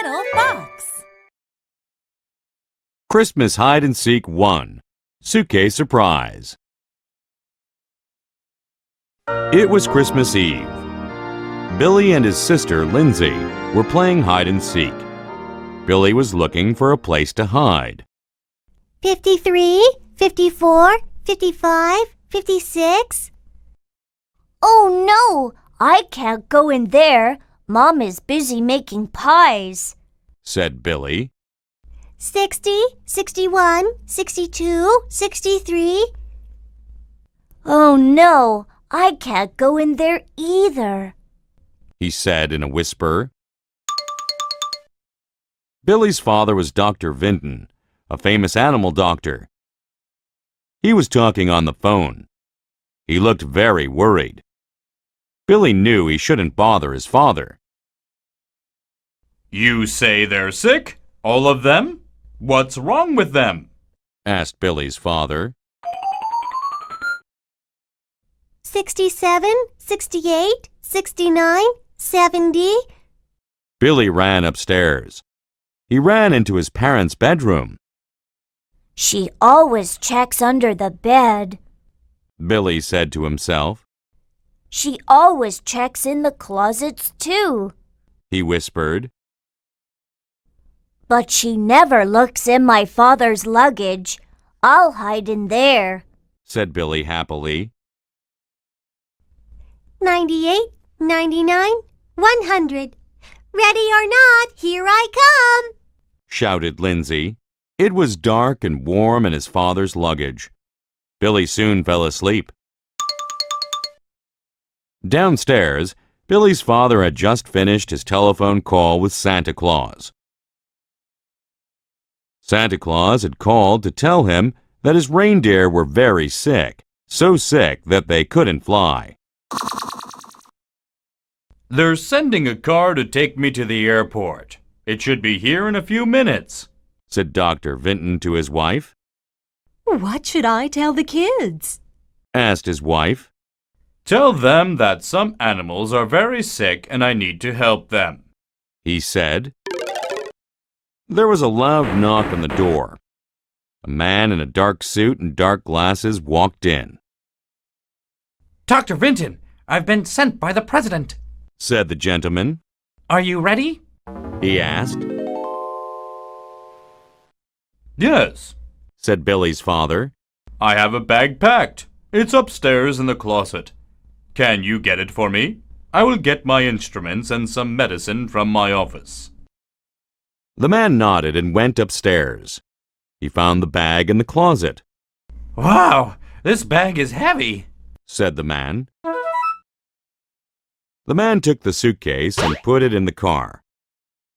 little fox. Christmas Hide-and-Seek 1. Suitcase Surprise. It was Christmas Eve. Billy and his sister, Lindsay, were playing hide-and-seek. Billy was looking for a place to hide. 53, 54, 55, 56. Oh no, I can't go in there. Mom is busy making pies, said Billy. 60, 61, 62, 63. Oh no, I can't go in there either, he said in a whisper. Billy's father was Dr. Vinton, a famous animal doctor. He was talking on the phone. He looked very worried. Billy knew he shouldn't bother his father. You say they're sick? All of them? What's wrong with them? Asked Billy's father. 67, 68, 69, 70. Billy ran upstairs. He ran into his parents' bedroom. She always checks under the bed, Billy said to himself. She always checks in the closets too, he whispered. But she never looks in my father's luggage. I'll hide in there, said Billy happily. 98, 99, 100. Ready or not, here I come, shouted Lindsay. It was dark and warm in his father's luggage. Billy soon fell asleep. Downstairs, Billy's father had just finished his telephone call with Santa Claus. Santa Claus had called to tell him that his reindeer were very sick, so sick that they couldn't fly. They're sending a car to take me to the airport. It should be here in a few minutes, said Dr. Vinton to his wife. What should I tell the kids? Asked his wife. Tell them that some animals are very sick and I need to help them, he said. There was a loud knock on the door. A man in a dark suit and dark glasses walked in. Dr. Vinton, I've been sent by the president, said the gentleman. Are you ready? He asked. Yes, said Billy's father. I have a bag packed. It's upstairs in the closet. Can you get it for me? I will get my instruments and some medicine from my office. The man nodded and went upstairs. He found the bag in the closet. Wow, this bag is heavy, said the man. The man took the suitcase and put it in the car.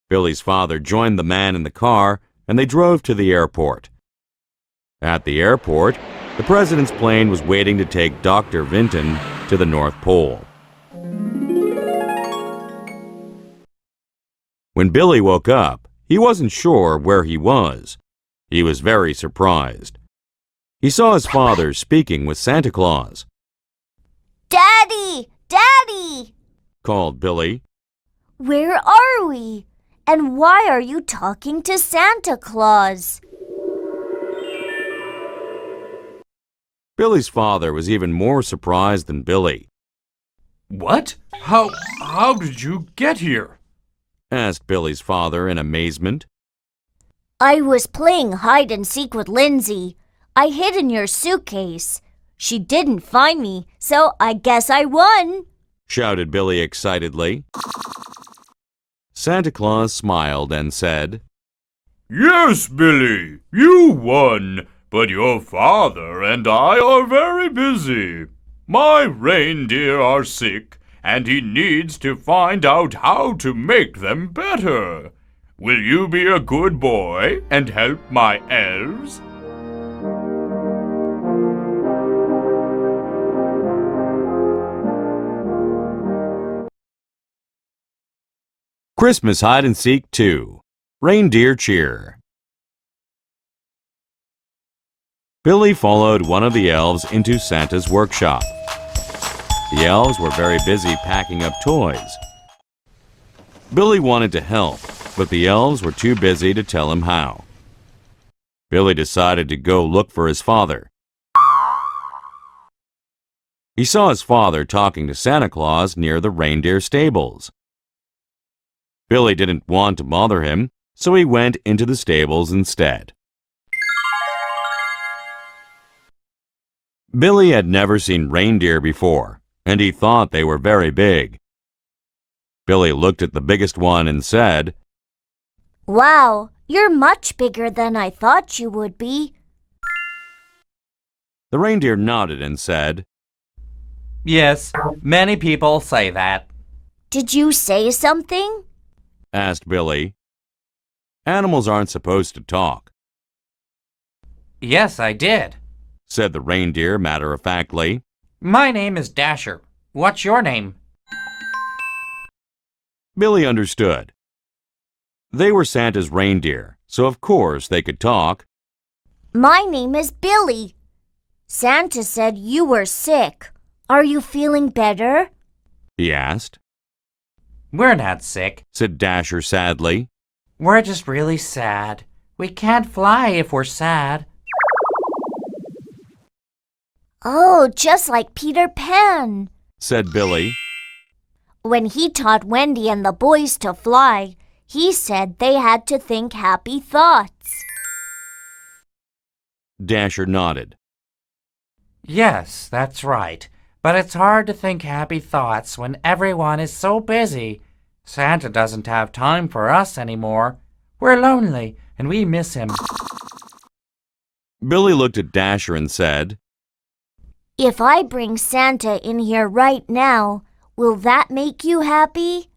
Billy's father joined the man in the car and they drove to the airport. At the airport, the president's plane was waiting to take Dr. Vinton to the North Pole. When Billy woke up, he wasn't sure where he was. He was very surprised. He saw his father speaking with Santa Claus. Daddy! Daddy! Called Billy. Where are we? And why are you talking to Santa Claus? Billy's father was even more surprised than Billy. What? How did you get here? Asked Billy's father in amazement. I was playing hide and seek with Lindsay. I hid in your suitcase. She didn't find me, so I guess I won, shouted Billy excitedly. Santa Claus smiled and said, Yes, Billy, you won, but your father and I are very busy. My reindeer are sick, and he needs to find out how to make them better. Will you be a good boy and help my elves? Christmas Hide-and-Seek 2. Reindeer Cheer. Billy followed one of the elves into Santa's workshop. The elves were very busy packing up toys. Billy wanted to help, but the elves were too busy to tell him how. Billy decided to go look for his father. He saw his father talking to Santa Claus near the reindeer stables. Billy didn't want to bother him, so he went into the stables instead. Billy had never seen reindeer before, and he thought they were very big. Billy looked at the biggest one and said, "Wow, you're much bigger than I thought you would be." The reindeer nodded and said, Yes, many people say that. "Did you say something?" asked Billy. Animals aren't supposed to talk, Yes, I did. said the reindeer matter-of-factly. My name is Dasher. What's your name? Billy understood. They were Santa's reindeer, so of course they could talk. "My name is Billy. Santa said you were sick. Are you feeling better?" He asked, We're not sick. said Dasher sadly. We're just really sad. We can't fly if we're sad. "Oh, just like Peter Pan. Said Billy. When he taught Wendy and the boys to fly, he said they had to think happy thoughts." Dasher nodded. Yes, that's right. But it's hard to think happy thoughts when everyone is so busy. Santa doesn't have time for us anymore. We're lonely and we miss him. Billy looked at Dasher and said, "If I bring Santa in here right now, will that make you happy?"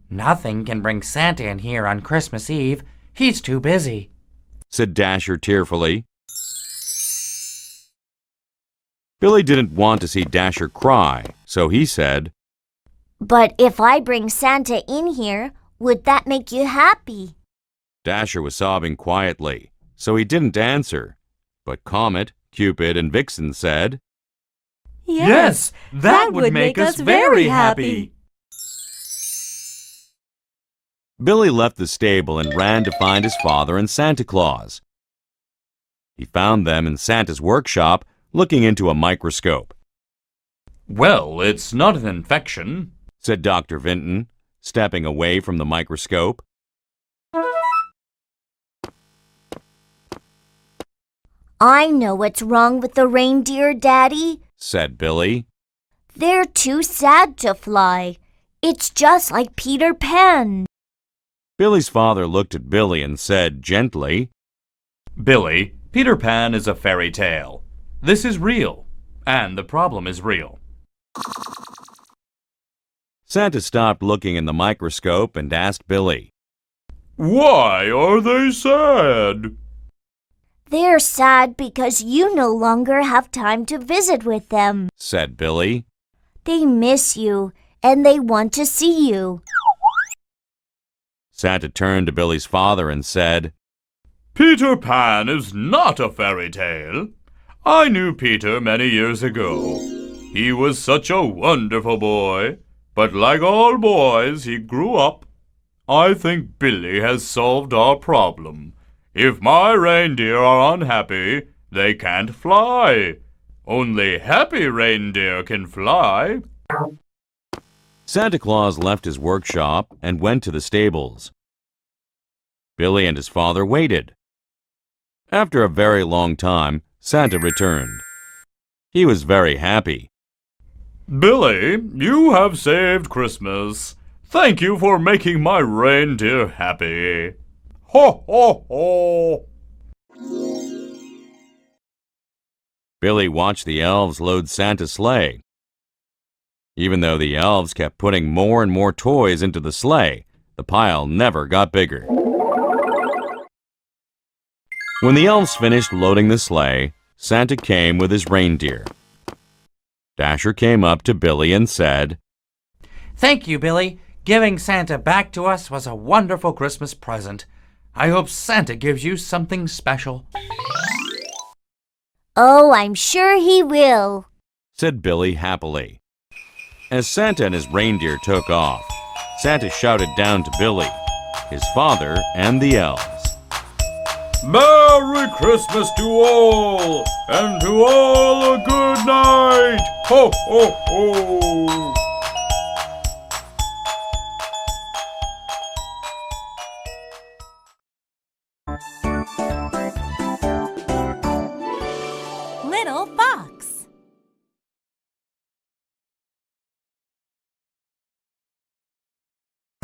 Nothing can bring Santa in here on Christmas Eve. He's too busy. said Dasher tearfully. Billy didn't want to see Dasher cry, so he said, "But if I bring Santa in here, would that make you happy?" Dasher was sobbing quietly, so he didn't answer. But Comet, Cupid, and Vixen said, Yes, that would make us very happy. Billy left the stable and ran to find his father and Santa Claus. He found them in Santa's workshop, looking into a microscope. Well, it's not an infection, Said Dr. Vinton, stepping away from the microscope. "I know what's wrong with the reindeer, Daddy. Said Billy. They're too sad to fly. It's just like Peter Pan." Billy's father looked at Billy and said gently, Billy, Peter Pan is a fairy tale. This is real, and the problem is real. Santa stopped looking in the microscope and asked Billy, Why are they sad? "They're sad because you no longer have time to visit with them. said Billy. They miss you, and they want to see you." Santa turned to Billy's father and said, Peter Pan is not a fairy tale. I knew Peter many years ago. He was such a wonderful boy, but like all boys, he grew up. I think Billy has solved our problem. If my reindeer are unhappy, they can't fly. Only happy reindeer can fly. Santa Claus left his workshop and went to the stables. Billy and his father waited. After a very long time, Santa returned. He was very happy. Billy, you have saved Christmas. Thank you for making my reindeer happy. Ho, ho, ho! Billy watched the elves load Santa's sleigh. Even though the elves kept putting more and more toys into the sleigh, the pile never got bigger. When the elves finished loading the sleigh, Santa came with his reindeer. Dasher came up to Billy and said, Thank you, Billy. Giving Santa back to us was a wonderful Christmas present. I hope Santa gives you something special. "Oh, I'm sure he will." said Billy happily. As Santa and his reindeer took off, Santa shouted down to Billy, his father, and the elves. Merry Christmas to all, and to all a good night! Ho, ho, ho! Little Fox.